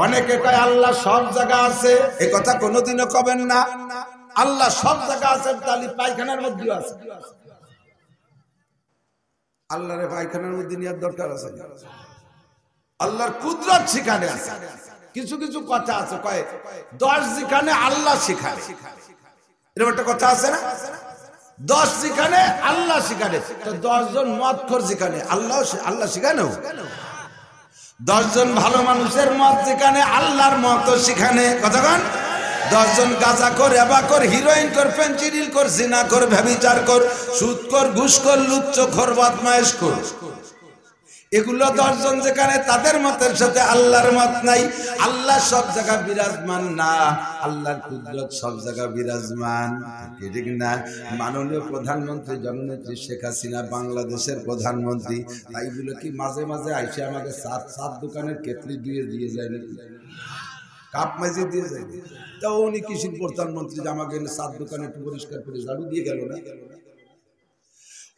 অনেকে কয় আল্লাহ সব জায়গা আছে, এ কথা কোনোদিনও কবেন না। আল্লাহ সব জায়গা আছে, তাহলে পায়খানার মধ্যেও আছে। আল্লাহরে পায়খানার মধ্যে নেওয়ার দরকার আছে? আল্লাহর কুদরত সেখানে আছে। কিছু কিছু কথা আছে, কয় 10 যেখানে আল্লাহ সেখানে, এরকম একটা কথা আছে না? 10 যেখানে আল্লাহ সেখানে, তো 10 জন মদখোর যেখানে আল্লাহ সেখানেও, 10 জন ভালো মানুষের মত যেখানে আল্লাহর মত সেখানে। কতক্ষণ? 10 জন গাঁজা কর, এবা কর, হিরোইন কর, ফেন্সিডিল কর, জিনা কর, ব্যভিচার কর, সুদ কর, ঘুষ কর, লুচ্চ কর, বদমাইশ কর, এগুলো 10 জন যেখানে, তাদের মতের সাথে আল্লাহর মত নাই। আল্লাহ সব জায়গা বিরাজমান না, আল্লাহর কুদরত সব জায়গা বিরাজমান, ঠিক না? মাননীয় প্রধানমন্ত্রী জননেত্রী শেখ হাসিনা বাংলাদেশের প্রধানমন্ত্রী, তাই বলে কি মাঝে মাঝে আইসে আমাকে সাত দোকানের কেতলি দিয়ে যায় নাকি? কাপ মাঝে দিয়ে যায়? তা উনি কৃষির প্রধানমন্ত্রী, আমাকে 7 দোকানে একটু পরিষ্কার করে ঝাড়ু দিয়ে গেল না?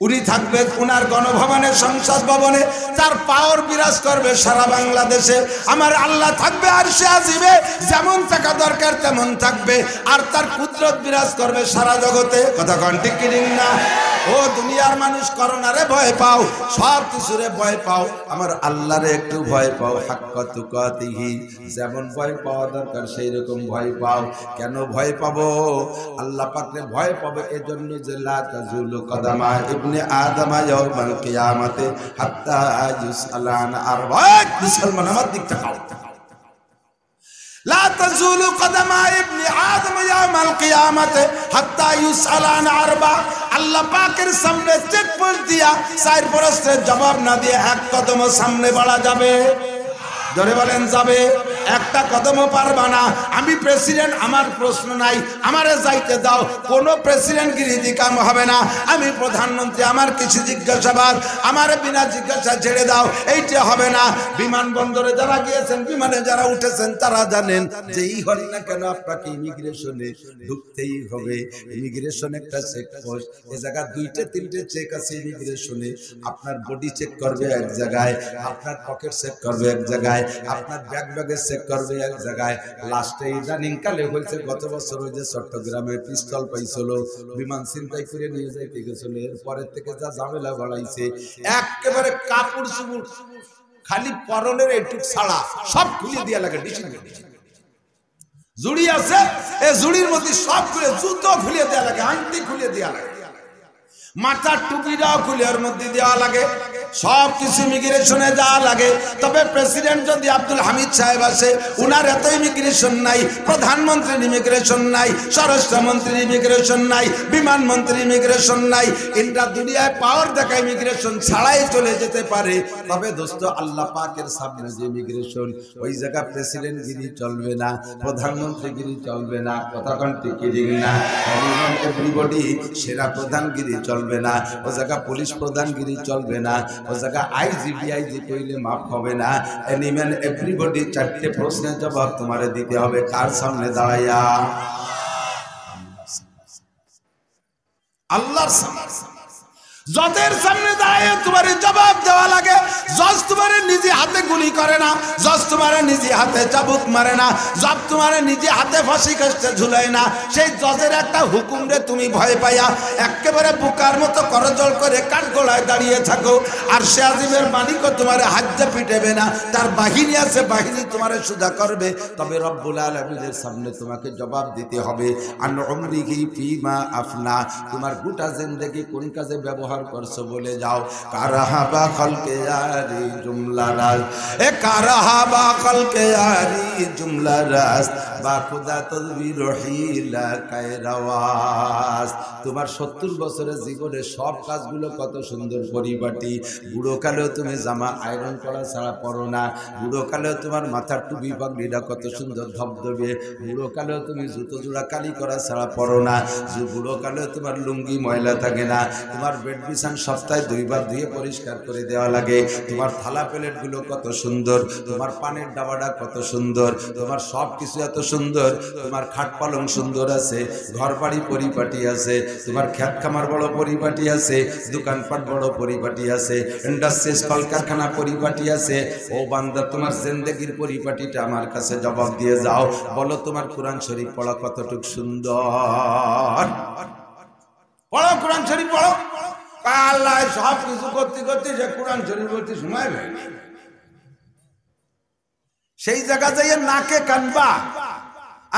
উনি থাকবে ওনার গণভবনে, সংসদ ভবনে, তার পাওয়ার বিরাজ করবে সারা বাংলাদেশে। আমার আল্লাহ থাকবে আরশে আজিমে, যেমন থাকা দরকার তেমন থাকবে, আর তার কুদরত বিরাজ করবে সারা জগতে। কথা কোন ঠিক কি না? ও দুনিয়ার মানুষ, করোনারে ভয় পাও, সব কিছুরে ভয় পাও, আমার আল্লাহরে একটু ভয় পাও। হাক্কা তুকাতিহি, যেমন ভয় পাওয়া দরকার সেই রকম ভয় পাও। কেন ভয় পাবো? আল্লাহ পাকরে ভয় পাবে এজন্য যে লা তাজুলু কদামা ইবনে আদম ইয়াউমাল কিয়ামাতে হাত্তা ইউসআলান আরবা'ত। মুসলমান আমার দিক তাকাও, লা তাজুলু কদামা ইবনে আদম ইয়াউমাল কিয়ামাতে হাত্তা ইউসআলান আরবা'। আল্লাহ পাকের সামনে চেক পোস্ট দিয়া 4 প্রশ্নের জবাব না দিয়ে এক কদম সামনে বাড়া যাবে? ধরে বলেন যাবে? একটা কদমও পারবা না। আমি প্রেসিডেন্ট, আমার প্রশ্ন নাই, আমারে যাইতে দাও, কোনো প্রেসিডেন্টগিরি কাম হবে না। আমি প্রধানমন্ত্রী, আমার কিছু জিজ্ঞাসাবাদ, আমার বিনা জিজ্ঞাসা ছেড়ে দাও, এইটা হবে না। বিমানবন্দরে যারা গিয়েছেন, বিমানে যারা উঠেছেন, তারা জানেন যেই হন না কেন আপনাকে ইমিগ্রেশনে ঢুকতেই হবে। ইমিগ্রেশন একটা চেক পোস্ট, এ জায়গায় 2-3টে চেক আছে ইমিগ্রেশনে। আপনার বডি চেক করবে এক জায়গায়, আপনার পকেট চেক করবে এক জায়গায়, আপনার ব্যাগে চেক করবে এক জায়গায়। লাস্টে ইদানিং কালে হয়েছে, গত বছর ওই যে চট্টগ্রামে পিস্তল পাইছিল, বিমান ছিনতাই করে নিয়ে যাইতে গেছিল, এরপরের থেকে যা ঝামেলা বাড়াইছে, একেবারে কাপড় চুপড় খালি পরনের একটু ছাড়া সব খুলে দিয়া লাগে। জুড়ি আছে, এই জুড়ির মধ্যে সব খুলে, জুতো খুলে দেওয়া লাগে, আংটি খুলে দেওয়া লাগে, মাথার টুপিটাও খুলে ওর মধ্যে দেওয়া লাগে, সব কিছু ইমিগ্রেশনে যাওয়া লাগে। তবে প্রেসিডেন্ট যদি আব্দুল হামিদ সাহেব আসে, উনার এত ইমিগ্রেশন নাই, প্রধানমন্ত্রীর ইমিগ্রেশন নাই, স্বরাষ্ট্রমন্ত্রীর ইমিগ্রেশন নাই, বিমানমন্ত্রীর ইমিগ্রেশন নাই। ইন্দ্রা দুনিয়ায় পাওয়ার দেখা ইমিগ্রেশন ছাড়াই চলে যেতে পারে। তবে দোস্ত, আল্লাহ পাকের সামনে যে ইমিগ্রেশন, ওই জায়গা প্রেসিডেন্ট গিরি চলবে না, প্রধানমন্ত্রী গিরি চলবে না। কথা কোন ঠিক না? এভরিবডি সেরা প্রধানগিরি চলবে না, ও জায়গা পুলিশ প্রধানগিরি চলবে না, ও জায়গা আইজি কইলে মাফ হবে না। এনিম্যান এভরিবডি 4টে প্রশ্নের জবাব তোমারে দিতে হবে। কার সামনে দাঁড়াইয়া? আল্লাহর সামনে। জজের সামনে দাঁড়িয়ে তোমার জবাব দেওয়া লাগে। জজ তোমার নিজে হাতে গুলি করে না, জজ তোমার নিজে হাতে চাবুক মারে না, জজ তোমার নিজে হাতে ফাঁসি কাস্টে ঝুলায় না। সেই জজের একটা হুকুম রে তুমি ভয় পাইয়া একেবারে বুকার মতো করজল করে কাঠগোলায় দাঁড়িয়ে থাকো। আর সে আজিমের মালিকও তোমার হাজ্জা পিটেবে না, তার বাহিনী আছে, বাহিনী তোমার সুদা করবে। তবে রব্বুল আলামিনের সামনে তোমাকে জবাব দিতে হবে। আন উমরিহি ফিমা আফনা, তোমার গোটা জিন্দেগি কোন কাজে ব্যবহার করছো বলে যাও। কারাহাবা খলকে আরি জুমলা রাজ, এ কারাহাবা খলকে আরি জুমলা রাজ, বা খুদা তদবির হিলা কায়রাওয়াজ। তোমার 70 বছরের জীবনে সব কাজগুলো কত সুন্দর পরিপাটি। বুড়ো কালেও তুমি জামা আয়রন করা ছাড়া পরো না, বুড়ো কালেও তোমার মাথার টুপি পাগড়িটা কত সুন্দর ধবধবে, বুড়ো কালেও তুমি জুতো জোড়া কালি করা ছাড়া পরো না, বুড়ো কালেও তোমার লুঙ্গি ময়লা থাকে না, তোমার বেড বিছান সপ্তাহে 2 বার ধুয়ে পরিষ্কার করে দেওয়া লাগে। তোমার থালা প্লেটগুলো কত সুন্দর, তোমার পানের ডাবাটা কত সুন্দর, তোমার সব কিছু এত সুন্দর, তোমার খাট পালং সুন্দর আছে, ঘর বাড়ি পরিপাটি আছে, তোমার ক্ষেত খামার বড় পরিপাটি আছে, দোকানপাট বড় পরিপাটি আছে, ইন্ডাস্ট্রিজ কলকারখানা পরিপাটি আছে। ও বান্দা, তোমার জিন্দেগির পরিপাটিটা আমার কাছে জবাব দিয়ে যাও। বলো তোমার কোরআন শরীফ পড়া কতটুকু সুন্দর। পড়ো কোরআন শরীফ পড়ো। আল্লাহ সব কিছু করতে করতে যে কোরআন শরীফ বলতে সময় নেই, সেই জায়গা যাইয়ে নাকে কানবা।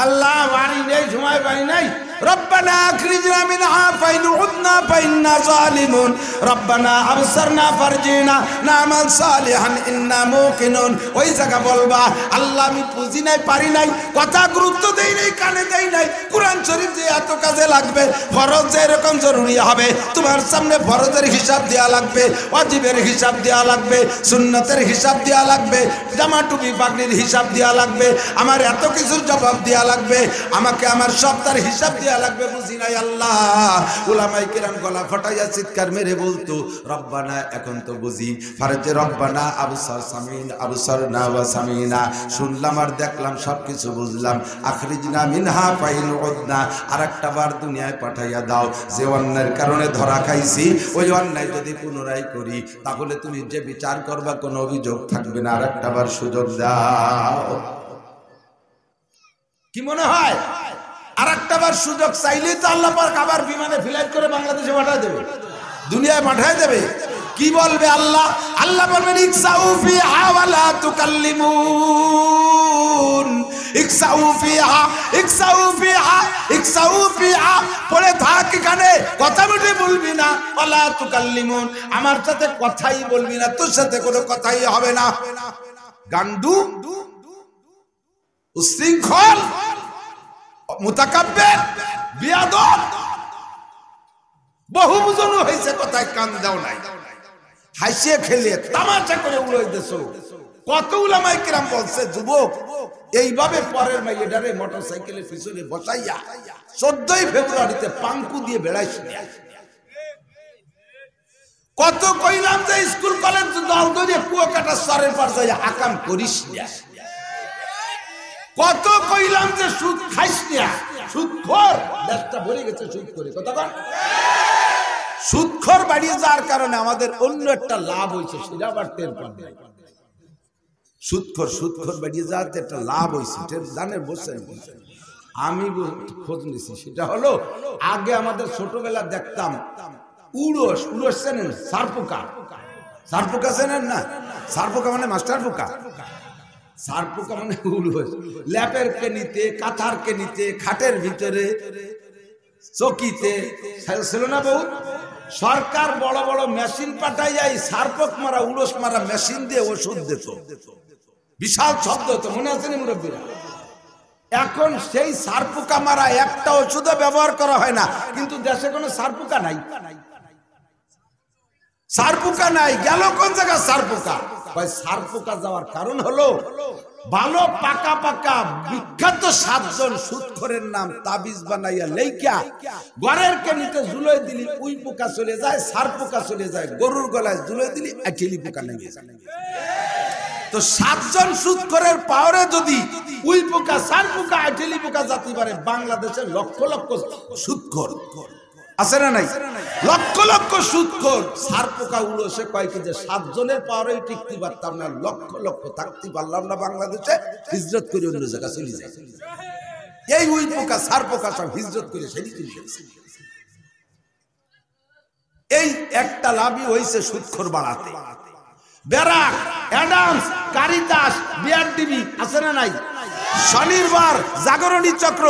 আল্লাহ বাড়ি নেই, সময় পাই নাই। রব্বানা আখরিজনা মিনহা ফাইন উদনা ফাইন্না জালিমুন রব্বানা আবসারনা ফারজিনা নামাল সালিহান ইন্না মুকিনুন। ওই জায়গা বলবা আল্লাহ আমি বুঝি নাই, পারি নাই, কথা গুরুত্ব দেই নাই, কানে দেই নাই। কোরআন শরীফ যে এত কাজে লাগবে, ফরজ যে এরকম জরুরি হবে, তোমার সামনে ফরজের হিসাব দেওয়া লাগবে, ওয়াজিবের হিসাব দেওয়া লাগবে, সুন্নতের হিসাব দেওয়া লাগবে, জামা টুপি পাগড়ির হিসাব দেওয়া লাগবে, আমার এত কিছুর জবাব দেওয়া লাগবে, আমাকে আমার সপ্তাহের হিসাব দেওয়া লাগবে। বুঝি নাই আল্লাহ। উলামায়ে কেরাম গলা ফাটাইয়া চিৎকার মেরে বলতো রব্বানা, এখন তো বুঝি। ফারজে রব্বানা আবসার সামিন আবসারনা ওয়া সামিনা, শুনলাম আর দেখলাম, সব কিছু বুঝলাম। আখরিজনা মিনহা ফাইন উদনা, আরেকটা বার দুনিয়ায় পাঠাইয়া দাও। যে অন্যায়ের কারণে ধরা খাইছি, ওই অন্যায় যদি পুনরায় করি, তাহলে তুমি যে বিচার করবা কোনো অভিযোগ থাকবে না, আরেকটা বার সুযোগ দাও। কি মনে হয় আর একটা বার সুযোগ চাইলেই তো আল্লাহ পাক আবার বিমানে ফ্লাইট করে বাংলাদেশে পাঠিয়ে দেবে, দুনিয়ায় পাঠিয়ে দেবে? কি বলবে আল্লাহ? আল্লাহ বলবেন ইকসাউ ফিহা ওয়া লা তুকাল্লিমুন। ইকসাউ ফিহা, ইকসাউ ফিহা, ইকসাউ ফিহা, পড়ে থাক এখানে, কথা মুঠে বলবি না। ওয়া লা তুকাল্লিমুন, আমার সাথে কথাই বলবি না, তোর সাথে কোনো কথাই হবে না। গান্ডু, উশৃঙ্খল, মুতাকাব্বির, বিয়াদব, বহু বুঝানো হয়েছে, কথায় কান দাও নাই, হাসিয়ে খেলে তামাশা করে উড়াই দেছো। কত উলামায়ে কেরাম বলছে যুবক এইভাবে পরের মাইয়েটারে মোটরসাইকেলের পিছনে বসাইয়া 14 ফেব্রুয়ারিতে পাঙ্কু দিয়ে বেড়াইছে। কত কইলাম যে স্কুল কলেজ দল ধরে কুয়াকাটা সরের পার যাইয়া আকাম করিস না। কত কইলাম যে সুদ খাইস না, সুদখোর, দেশটা ভরে গেছে সুদ করে। কথা বল, সুদখোর বাড়িয়ে যাওয়ার কারণে আমাদের অন্য একটা লাভ হয়েছে, সেটা আবার টের পান নাই। সুদখোর বাড়িয়ে যাওয়াতে একটা লাভ হয়েছে, জানেন? বলছেন, আমি খোঁজ নিছি। সেটা হলো আগে আমাদের ছোটবেলা দেখতাম উড়স, উড়স চেনেন? সারপোকা, সারপোকা চেনেন না? সারপোকা মানে মাস্টার পোকা, সারপোকা মানে উড়স। ল্যাপের কেনিতে, কাঁথার কেনিতে, খাটের ভিতরে, চকিতে ছিল না বহুত? সরকার বড় বড় মেশিন পাঠাই যায়, সারপোক মারা, উড়স মারা মেশিন দিয়ে ওষুধ দিত, বিশাল শব্দ হতো, মনে আছে না মুরব্বীরা? এখন সেই সারপোকা মারা একটা ওষুধও ব্যবহার করা হয় না, কিন্তু দেশে কোনো সারপোকা নাই। সারপোকা নাই, গেল কোন জায়গা সারপোকা? সারপোকা যাওয়ার কারণ হলো ভালো পাকা পাকা বিখ্যাত 7 জন সুদখোরের নাম তাবিজ বানাইয়া লেইকা ঘরের কেনিতে ঝুলাই দিলি, উই পোকা চলে যায়, সারপোকা চলে যায়, গরুর গলায় ঝুলাই দিলি, আইটেলি পোকা নেমে যায়। তো 7 জন সুদখোরের পাওয়ারে যদি উই পোকা, সারপোকা, আইটেলি পোকা জাতি পারে, বাংলাদেশে লক্ষ লক্ষ সুদখোর আছে না নাই? লক্ষ লক্ষ সুদখোর। সারপোকা উড়সে কয় কি যে 7 জনের পাওয়ারেই টিকতে পারতাম না, লক্ষ লক্ষ থাকতে পারলাম না, বাংলাদেশে হিজরত করে অন্য জায়গা চলে যায়। এই উই পোকা, সারপোকা সব হিজরত করে সেটি চলে গেছে। এই একটা লাভই হয়েছে সুদখোর বাড়াতে। ব্যারাক, অ্যাডামস, কারিতাস, বিআরডিবি আছে না নাই? স্বনির্ভর, জাগরণী চক্র,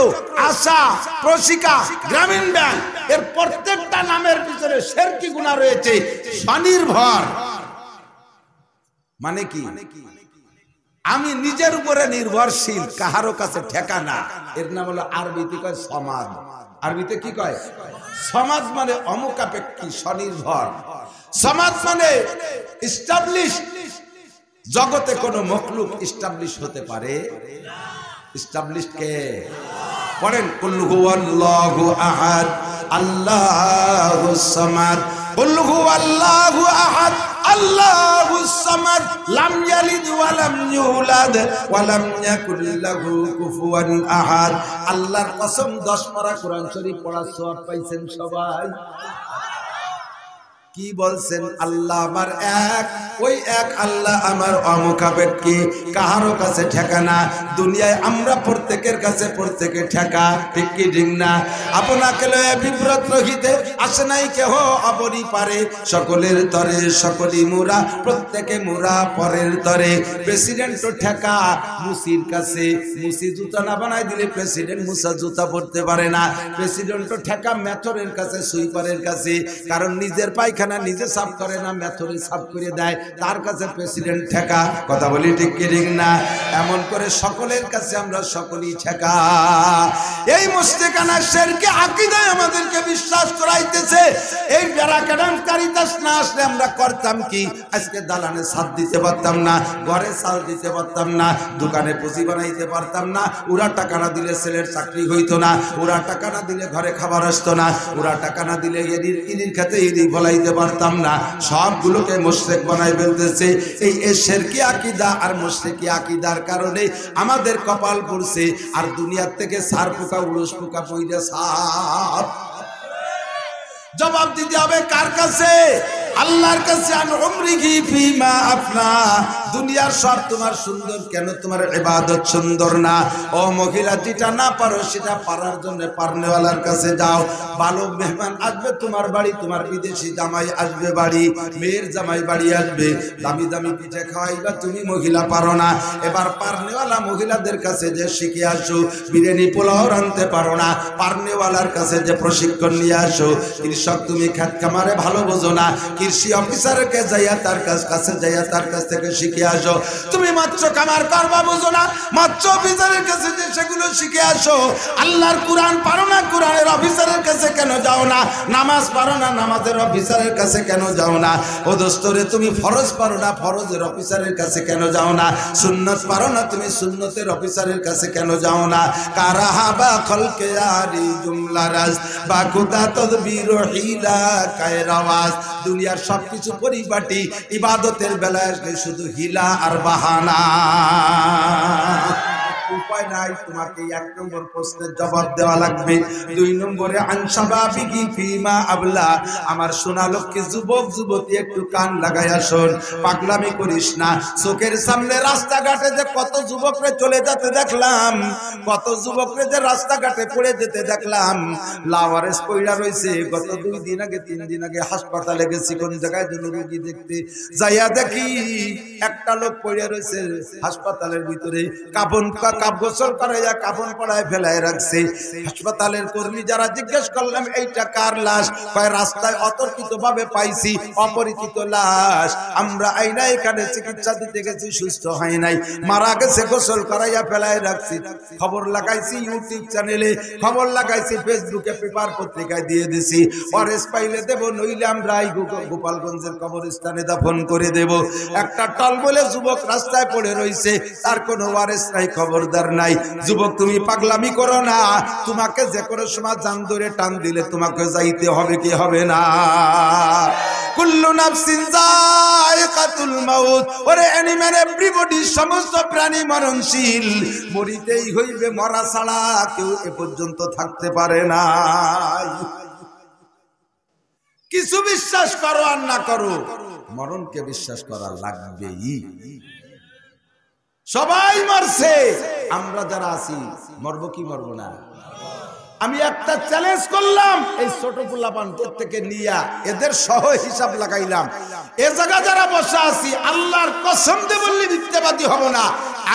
আশা, প্রশিকা, গ্রামীণ ব্যাংক, এর প্রত্যেকটা নামের পিছনে শিরকি গুনাহ রয়েছে। স্বনির্ভর মানে কি? আমি নিজের উপরে নির্ভরশীল, কাহারো কাছে ঠেকানা। এর নাম হলো আরবিতে কয় সমাজ। আরবিতে কি কয়? সমাজ মানে অমুখাপেক্ষী, স্বনির্ভর। সমাজ মানে এস্টাবলিশ। জগতে কোন মখলুক এস্টাবলিশ হতে পারে? এস্টাবলিশ কে? পড়েন কুল হুয়াল্লাহু আহাদ আল্লাহুস সামাদ কুল হুয়াল্লাহু আহাদ আল্লাহুস সামাদ লাম ইয়ালিদ ওয়া লাম ইউলাদ ওয়া লাম ইয়াকুল লাহু কুফুয়ান আহাদ। আল্লাহর কসম 10 পারা কোরআন শরীফ পড়ার সওয়াব পাইছেন সবাই। কি বলছেন? আল্লাহ আমার এক, ওই এক আল্লাহ আমার অমুখাপেক্ষী, কাহারও কাছে ঠেকা না। দুনিয়ায় আমরা প্রত্যেকের কাছে প্রত্যেকে ঠেকা, ঠিক কি ঠিক না? আপনাকে লয়ে বিব্রত রহিতে আসে নাই কেহ অপরি পারে, সকলের তরে সকলই মুরা, প্রত্যেকে মুরা পরের তরে। প্রেসিডেন্টও ঠেকা মুসির কাছে, মুসি জুতা না বানাই দিলে প্রেসিডেন্ট মুসা জুতা পড়তে পারে না। প্রেসিডেন্টও ঠেকা মেথরের কাছে, সুইপারের কাছে, কারণ নিজের পায়খানা নিজে সাফ করে না, মেথরে সাফ করে দেয়, তার কাছে প্রেসিডেন্ট ঠেকা। কথা বলি ঠিক কি ঠিক না? এমন করে সকলের কাছে আমরা সকলেই ঠেকা। এই মুশরিকানা শিরকে আকীদায় আমাদেরকে বিশ্বাস করাইতেছে। এই বেরাকাদামকারিতাস না আসলে আমরা করতাম কি? আজকে দালানে ছাদ দিতে পারতাম না, ঘরে চাল দিতে পারতাম না, দোকানে পুঁজি বানাইতে পারতাম না। ওরা টাকা না দিলে ছেলের চাকরি হইতো না, ওরা টাকা না দিলে ঘরে খাবার আসতো না, ওরা টাকা না দিলে ইদির খাতে ইদি বলাইতে পারতাম না। সবগুলোকে মুশরিক বানাই ফেলতেছে। এই শিরকি আকীদা আর মুশরিকি আকীদার কারণে আমাদের কপাল পড়ছে। আর দুনিয়ার থেকে সার পোকা উড়স পোকা পইরা সাপ। জবাব দিতে হবে কার কাছে? আল্লাহর কাছে। আন উমরিহি ফিমা আফনা। দুনিয়ার সব তোমার সুন্দর, কেন তোমার ইবাদত সুন্দর না? ও মহিলা, যেটা না পারো সেটা পারার জন্য পারনেওয়ালার কাছে যাও। ভালো মেহমান আসবে তোমার বাড়ি, তোমার বিদেশি জামাই আসবে বাড়ি, মেয়ের জামাই বাড়ি আসবে, দামি দামি পিঠে খাওয়াইবা, তুমি মহিলা পারো না। এবার পারনেওয়ালা মহিলাদের কাছে যে শিখে আসো। বিরিয়ানি পোলাও রাঁধতে পারো না, পারনেওয়ালার কাছে যে প্রশিক্ষণ নিয়ে আসো। কৃষক তুমি খেত খামারে ভালো বোঝো না, কৃষি অফিসারকে যাইয়া তার কাছে যাইয়া তার কাছ থেকে শিখে আসো। তুমি মাত্র কামার করবা বুঝো না, মাত্র অফিসারের কাছে যে সেগুলো শিখে আসো। আল্লাহর কোরআন পারো না, কোরআনের অফিসারের কাছে কেন যাও না? নামাজ পারো না, নামাজের অফিসারের কাছে কেন যাও না? ও দোস্তরে, তুমি ফরজ পারো না, ফরজের অফিসারের কাছে কেন যাও না? সুন্নত পারো না, তুমি সুন্নতের অফিসারের কাছে কেন যাও না? কারাহাবা খলকে আরি জুমলা রাজ বা খুদা তদবির হিলা কায়রাওয়াজ। দুনিয়ার সবকিছু পরিপাটি, ইবাদতের বেলায় আসলে শুধু হিলা আর বাহানা। উপায় নাই, তোমাকে 1 নম্বর প্রশ্নের জবাব দেওয়া লাগবে। 2 নম্বরে আনসাবাবিকি ফিমা আবলা। আমার সোনা লক্ষ্মী যুবক যুবতী, একটু কান লাগাইয়া শোন, পাগলামি করিস না। চোখের সামনে রাস্তাঘাটে যে কত যুবকরে চলে যেতে দেখলাম, কত যুবকরে যে রাস্তাঘাটে পড়ে যেতে দেখলাম, লাওয়ারেস পইড়া রইছে। গত 2 দিন আগে 3 দিন আগে হাসপাতালে গেছি কোন জায়গায় যেন রোগী দেখতে, যাইয়া দেখি একটা লোক পড়ে রইছে হাসপাতালের ভিতরে, কাপ গোসল করাইয়া কাফন পড়ায় ফেলায় রাখছে। হাসপাতালের কর্মী যারা জিজ্ঞেস করলাম এইটা কার লাশ, কয় রাস্তায় অতর্কিত ভাবে পাইছি, অপরিচিত লাশ। আমরা আইনা এখানে চিকিৎসা দিতে গেছি, সুস্থ হয় নাই, মারা গেছে, গোসল করাইয়া ফেলায় রাখছি। খবর লাগাইছি ইউটিউব চ্যানেলে, খবর লাগাইছি ফেসবুকে, পেপার পত্রিকায় দিয়ে দিছি। ওয়ারেস পাইলে দেব, নইলে আমরা এই গোপালগঞ্জের কবরস্থানে দাফন করে দেব। একটা টলবলে যুবক রাস্তায় পড়ে রইছে, তার কোনো ওয়ারেস নাই, খবরদার নাই। যুবক, তুমি পাগলামি করো না, তোমাকে যে কোনো সময় জান ধরে টান দিলে তোমাকে যাইতে হবে কি হবে না? কুল্লু নাফসিন যায়কাতুল মাউত। ওরে এনিম্যাল, এভরিবডি, সমস্ত প্রাণী মরণশীল, মরিতেই হইবে, মরা ছাড়া কেউ এ পর্যন্ত থাকতে পারে না। কিছু বিশ্বাস করো আর না করো, মরণকে বিশ্বাস করা লাগবেই। সবাই মরছে, আমরা যারা আছি মরবো কি মরবো না? আমি একটা চ্যালেঞ্জ করলাম, এই ছোট পোলাপান প্রত্যেকে নিয়া এদের সহ হিসাব লাগাইলাম। এ জায়গা যারা বসে আছি, আল্লাহর কসম দিয়ে বললে মিথ্যাবাদী হব না,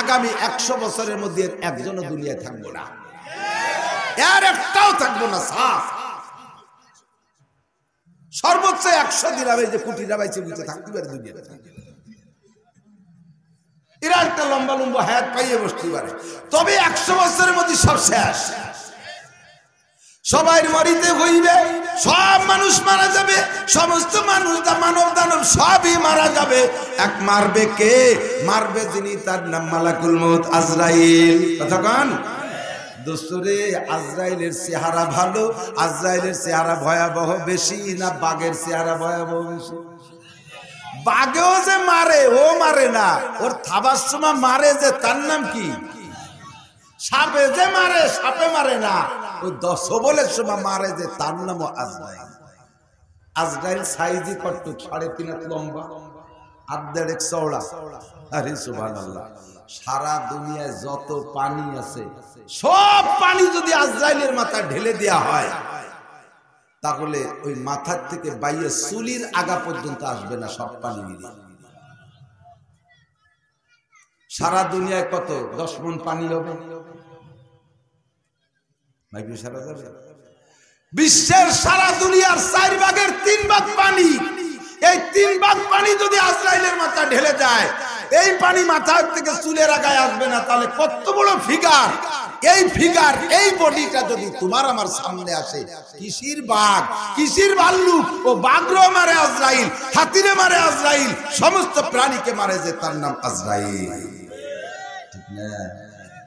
আগামী 100 বছরের মধ্যে একজনও দুনিয়ায় থাকবো না, এর একটাও থাকবো না। সাফ সর্বোচ্চ 100 দিলাম, এই যে কুটিরা বাইছে বুঝে থাকতে পারে দুনিয়াতে। এরা একটা লম্বা লম্বা হায়াত পাইয়ে বসতে পারে, তবে 100 বছরের মধ্যে সব শেষ। সবাই মরিতে হইবে, সব মানুষ মারা যাবে, সমস্ত মানুষ, মানব দানব সবই মারা যাবে। এক মারবে কে? মারবে যিনি, তার নাম মালাকুল মউত আজরাইল। কতক্ষণ দোস্তরে আজরাইলের চেহারা ভালো, আজরাইলের চেহারা ভয়াবহ বেশি না বাঘের চেহারা ভয়াবহ বেশি? বাঘেও যে মারে, ও মারে না, ওর থাবার সময় মারে যে, তার নাম কি? সাপে যে মারে, সাপে মারে না, ওই সবলের সময় মারে যে, তার নামও আজরাইল। আজরাইল সাইজি কত 3.5 হাত লম্বা, 1.5 চওড়া। আরে সুবহানাল্লাহ, সারা দুনিয়ায় যত পানি আছে সব পানি যদি আজরাইলের মাথায় ঢেলে দেয়া হয়, তাহলে ওই মাথার থেকে বাইরে চুলির আগা পর্যন্ত আসবে না, সব পানি মিলে। সারা দুনিয়ায় কত 10 মণ পানি হবে? সারা যাবে? বিশ্বের সারা দুনিয়ার 4 ভাগের 3 ভাগ পানি। এই 3 ভাগ পানি যদি আজরাইলের মাথা ঢেলে যায়, এই পানি মাথার থেকে চুলের আগায় আসবে না, তাহলে কত বড় ফিগার! এই ফিগার, এই বডিটা যদি তোমার আমার সামনে আসে, কিসির বাঘ, কিসির ভাল্লুক, ও বাঘরও মারে আজরাইল, হাতিরে মারে আজরাইল, সমস্ত প্রাণীকে মারে যে, তার নাম আজরাইল। ঠিক না?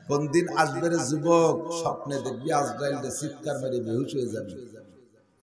কোন দিন আসবে রে যুবক, স্বপ্নে দেখবি আজরাইল চিৎকার মেরে বেহুশ হয়ে যাবে।